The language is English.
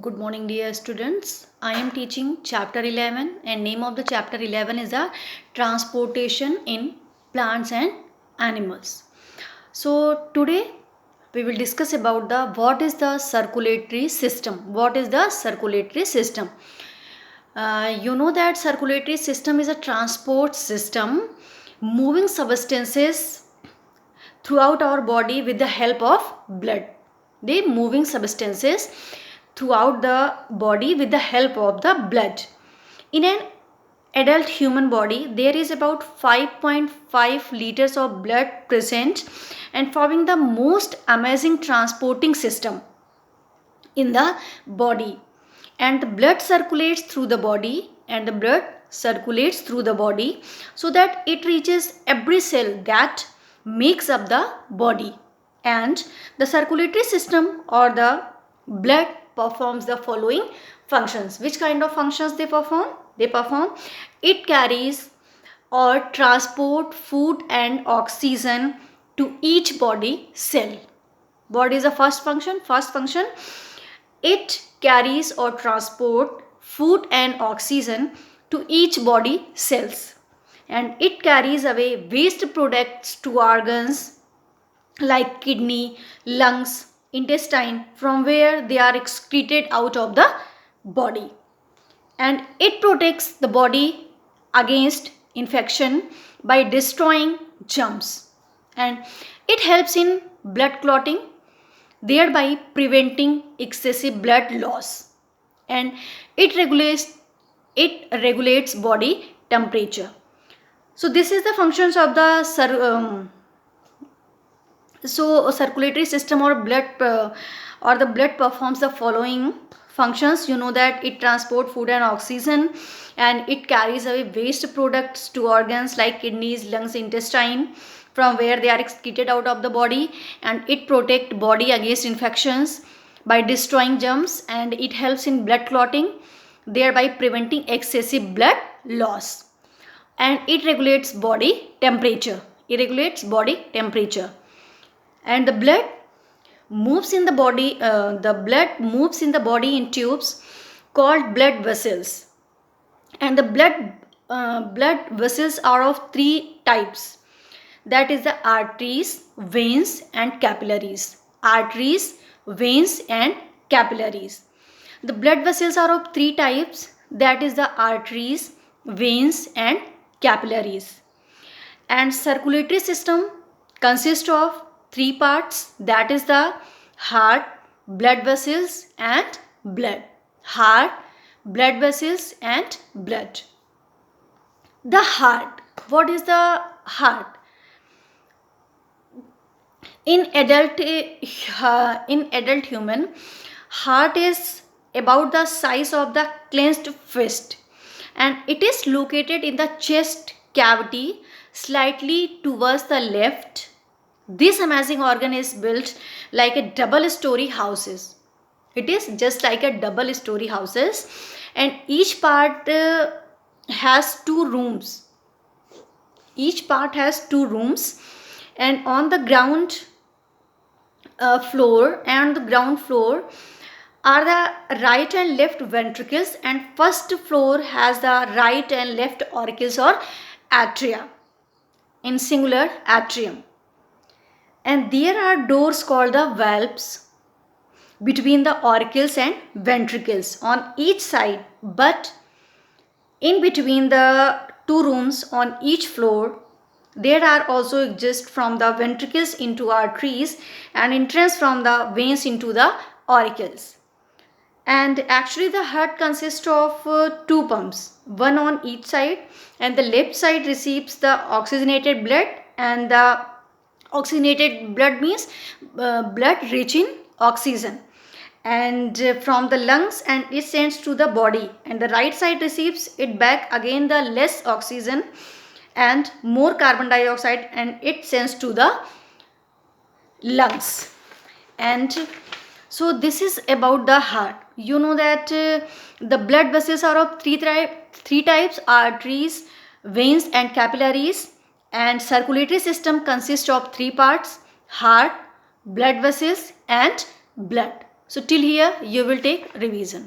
Good morning, dear students. I am teaching chapter 11 and name of the chapter 11 is the transportation in plants and animals. So today we will discuss about the what is the circulatory system. What is the circulatory system? You know that circulatory system is a transport system moving substances throughout our body with the help of blood. They moving substances throughout the body with the help of the blood. In an adult human body, there is about 5.5 liters of blood present and forming the most amazing transporting system in the body. And the blood circulates through the body so that it reaches every cell that makes up the body. And the circulatory system or the blood performs the following functions. Which kind of functions they perform? It carries or transport food and oxygen to each body cell. What is the first function? It carries or transport food and oxygen to each body cells, and it carries away waste products to organs like kidney, lungs, intestine, from where they are excreted out of the body. And it protects the body against infection by destroying germs, and it helps in blood clotting, thereby preventing excessive blood loss. And it regulates body temperature. So this is the functions of the circulatory system or the blood performs the following functions. You know that it transports food and oxygen, and it carries away waste products to organs like kidneys, lungs, intestine, from where they are excreted out of the body, and it protects body against infections by destroying germs, and it helps in blood clotting, thereby preventing excessive blood loss. And it regulates body temperature. And the blood moves in the body in tubes called blood vessels. And the blood vessels are of three types, that is the arteries, veins and capillaries. The blood vessels are of three types, that is the arteries, veins and capillaries. And circulatory system consists of three parts, that is the heart, blood vessels and blood. The heart. What is the heart? In adult human, heart is about the size of the clenched fist, and it is located in the chest cavity slightly towards the left. This amazing organ is built like a double-story houses. It is just like a double-story houses, and each part has two rooms. And on the ground floor are the right and left ventricles, and first floor has the right and left auricles or atria, in singular atrium. And there are doors called the valves between the auricles and ventricles on each side, but in between the two rooms on each floor there are also exist from the ventricles into arteries and entrance from the veins into the auricles. And actually the heart consists of two pumps, one on each side, and the left side receives the oxygenated blood, and the oxygenated blood means blood rich in oxygen, and from the lungs, and it sends to the body, and the right side receives it back again the less oxygen and more carbon dioxide, and it sends to the lungs. And so this is about the heart. You know that the blood vessels are of three types, arteries, veins and capillaries. And circulatory system consists of three parts, heart, blood vessels and blood. So till here you will take revision.